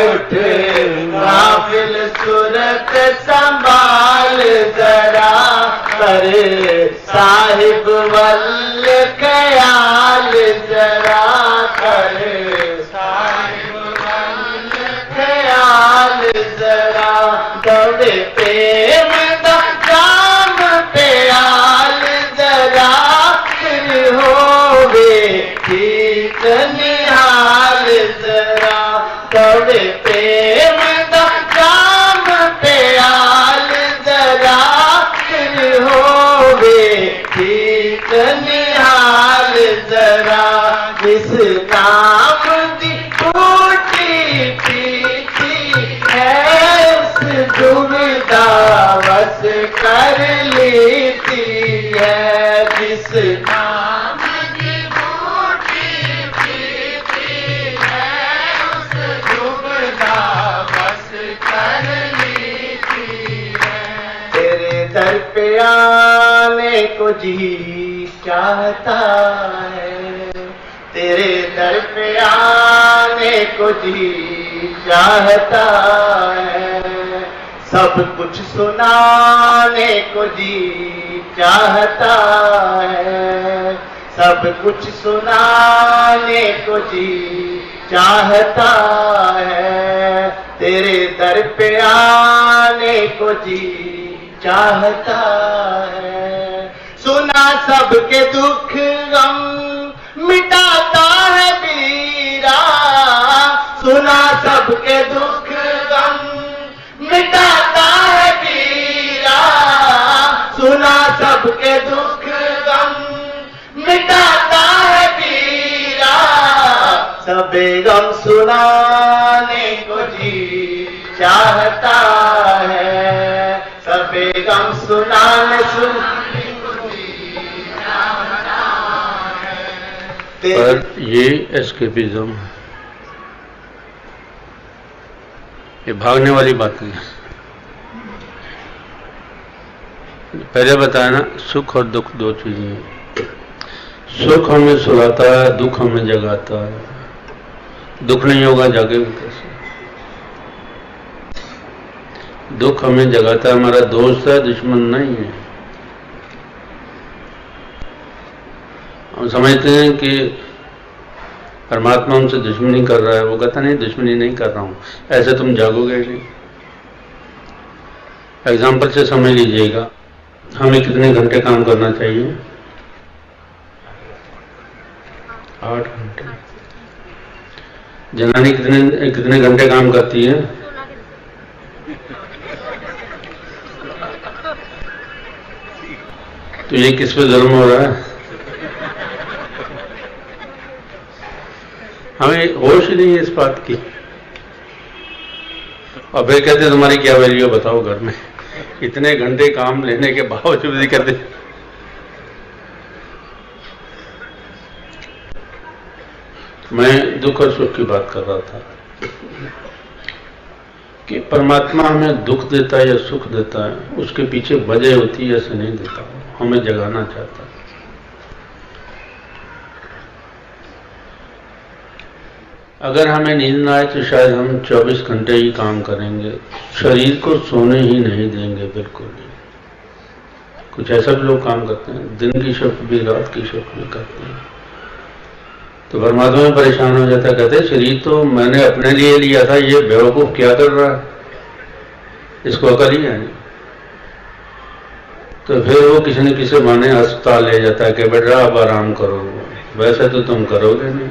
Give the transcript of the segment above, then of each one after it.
उठ गाफिल सूरत संभाल जरा, कर साहिब वल्ल ख्याल जरा, कर साहिब वल्ल ख्याल जरा। दौड़े प्रेम दा जाम प्याल जरा, फिर होवे ठीक निहाल जरा। दौड़े प्रेम दा जाम प्याल जरा, फिर होवे ठीक निहाल जरा। जिस नाम दी टूटी पीती है, उस दुविधा बस कर लेती है। जिस नाम की टूटी पीती है, उस दुविधा बस कर लेती है। तेरे दर पे आने को जी चाहता है, तेरे दर पे आने को जी चाहता है। सब कुछ सुनाने को जी चाहता है, सब कुछ सुनाने को जी चाहता है। तेरे दर पे आने को जी चाहता है। सुना सबके दुख गम मिटाता है वीरा, सुना सबके दुख गम मिटाता है वीरा, सुना सबके दुख गम मिटाता है वीरा। सबे गम सुनाने को जी चाहता है, सबे गम सुनाने को जी चाहता है। पर ये एस्केपिज्म है, ये भागने वाली बात नहीं। पहले बताया ना, सुख और दुख दो चीजें हैं। सुख हमें सुलाता है, दुख हमें जगाता है। दुख नहीं होगा जागेगा कैसे? दुख हमें जगाता है, हमारा दोस्त है, दुश्मन नहीं है। हम समझते हैं कि परमात्मा हमसे दुश्मनी कर रहा है, वो कहता नहीं दुश्मनी नहीं कर रहा हूं, ऐसे तुम जागोगे नहीं। एग्जाम्पल से समझ लीजिएगा, हमें कितने घंटे काम करना चाहिए? 8 घंटे। जनानी कितने घंटे काम करती है? तो ये किस पे जुल्म हो रहा है? हमें होश ही नहीं है इस बात की। और फिर कहते तुम्हारी क्या वैल्यू बताओ घर में, इतने घंटे काम लेने के बावजूद भी कहते। मैं दुख और सुख की बात कर रहा था कि परमात्मा हमें दुख देता है या सुख देता है, उसके पीछे वजह होती है, ऐसे नहीं देता, हमें जगाना चाहता है। अगर हमें नींद ना आए तो शायद हम 24 घंटे ही काम करेंगे, शरीर को सोने ही नहीं देंगे, बिल्कुल नहीं। कुछ ऐसा भी लोग काम करते हैं, दिन की शिफ्ट भी रात की शिफ्ट भी करते हैं। तो परमात्मा में परेशान हो जाता है, कहते हैं शरीर तो मैंने अपने लिए लिया था, ये बेवकूफ क्या कर रहा है, इसको अकल ही है नहीं। तो फिर वो किसी न किसी बहाने अस्पताल ले जाता है कि बेटा अब आराम करो, वैसे तो तुम करोगे नहीं।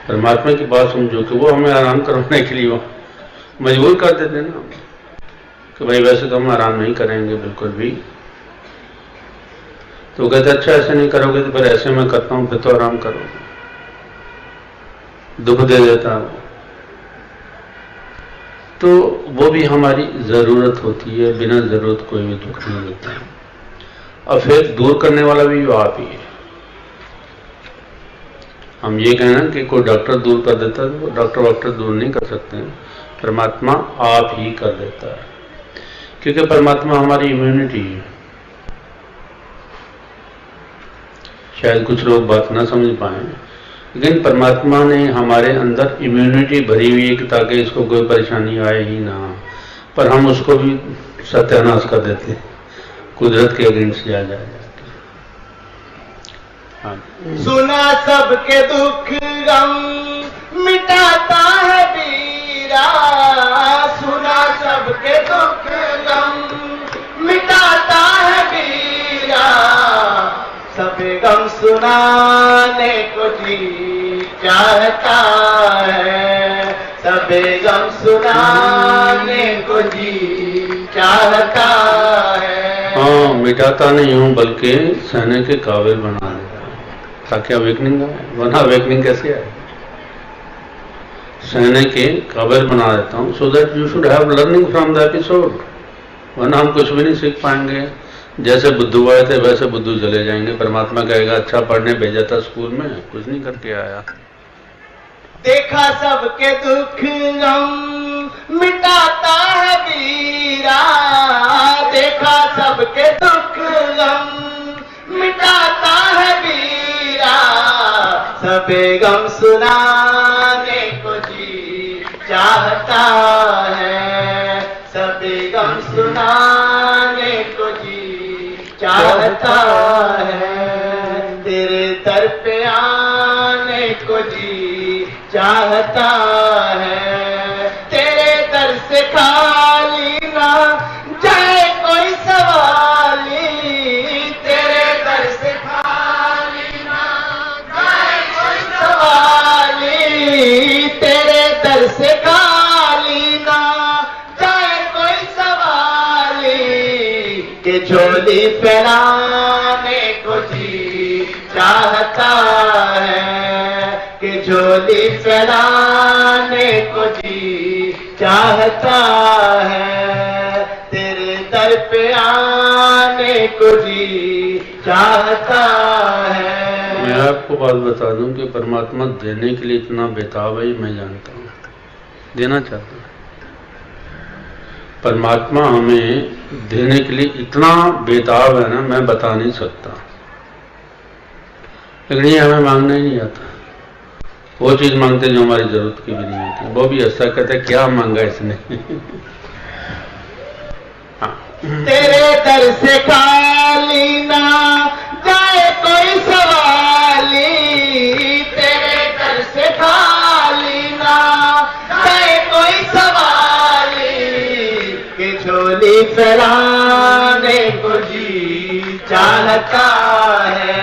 परमात्मा की बात समझो कि वो हमें आराम करवाने के लिए वो मजबूर कर देते ना कि भाई वैसे तो हम आराम नहीं करेंगे बिल्कुल भी। तो कहते अच्छा ऐसे नहीं करोगे तो फिर ऐसे मैं करता हूं, फिर तो आराम करोगे। दुख दे देता है तो वो भी हमारी जरूरत होती है, बिना जरूरत कोई भी दुख नहीं देता। और फिर दूर करने वाला भी आप ही है। हम ये कहना कि कोई डॉक्टर दूर कर देता है, तो डॉक्टर दूर नहीं कर सकते हैं, परमात्मा आप ही कर देता है, क्योंकि परमात्मा हमारी इम्यूनिटी है। शायद कुछ लोग बात ना समझ पाए, लेकिन परमात्मा ने हमारे अंदर इम्यूनिटी भरी हुई है कि ताकि इसको कोई परेशानी आए ही ना, पर हम उसको भी सत्यानाश कर देते हैं, कुदरत के अगेंस्ट जा जाए। हाँ। सुना सबके दुख गम मिटाता है बीरा, सुना सबके दुख गम मिटाता है बीरा, सबे गम सुनाने को जी चाहता है, सबे गम सुनाने को जी चाहता है। हाँ, मिटाता नहीं हूँ बल्कि सहने के काबिल बना देता ताकि अवेकनिंग आए, वरना अवेकनिंग कैसे आए? सहने के काबिल बना देता हूँ so that you should have learning from the episode, वरना हम कुछ भी नहीं सीख पाएंगे। जैसे बुद्धू आए थे वैसे बुद्धू चले जाएंगे। परमात्मा कहेगा अच्छा पढ़ने भेजा था स्कूल में, कुछ नहीं करके आया। देखा सबके दुख गम मिटाता है बीरा, देखा सबके दुख गम मिटाता है बीरा, सबे गम सुनाने को जी चाहता है, सबे गम सुनाने को जी चाहता है, तेरे दर पे आने को जी चाहता है, तेरे दर से खाली ना जाए कोई सवाली, तेरे दर से खाली ना जाए कोई सवाली, तेरे दर से खाली ना जाए कोई सवाली, के झोली फैलाने को जी चाहता है, कि झोली फैलाने को जी चाहता है, तेरे दर पे आने को जी चाहता है। मैं आपको बात बता दूं कि परमात्मा देने के लिए इतना बेताब है, मैं जानता हूँ, देना चाहता हूँ। परमात्मा हमें देने के लिए इतना बेताब है ना, मैं बता नहीं सकता, लेकिन ये हमें मांगना ही नहीं आता। वो चीज मांगते जो हमारी जरूरत की भी नहीं होती, वो भी ऐसा कहते क्या मांगा इसने। हाँ। तेरे दर से खाली ना जाए कोई सवाली, तेरे दर से खाली ना जाए कोई सवाली, कि झोली फैलाने को जी चाहता है,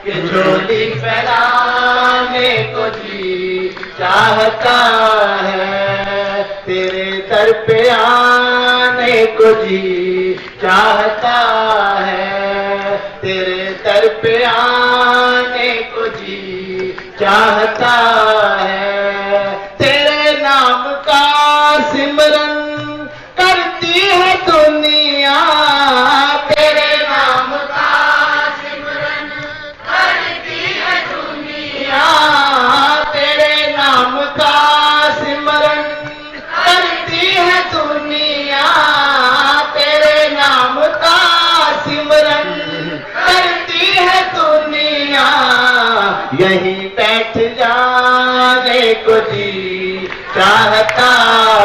कि झोली फैलाने को जी चाहता है, तेरे दर पे आने को जी चाहता है, तेरे दर पे आने को जी चाहता है, तेरे नाम का सिमरन करती है दुनिया, तेरे नाम का सिमरन करती है दुनिया, तेरे नाम का सिमरन करती है दुनिया, तेरे नाम का सिमरन करती है दुनिया, यहीं बैठ जाने को जी चाहता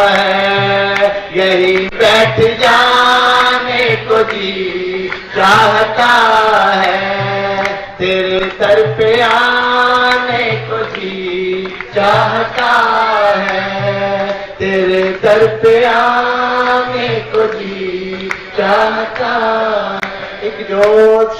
है, यहीं बैठ जाने को जी चाहता है, तेरे दर पे आने को जी चाहता है, तेरे दर पे आने को जी चाहता है। एक जोत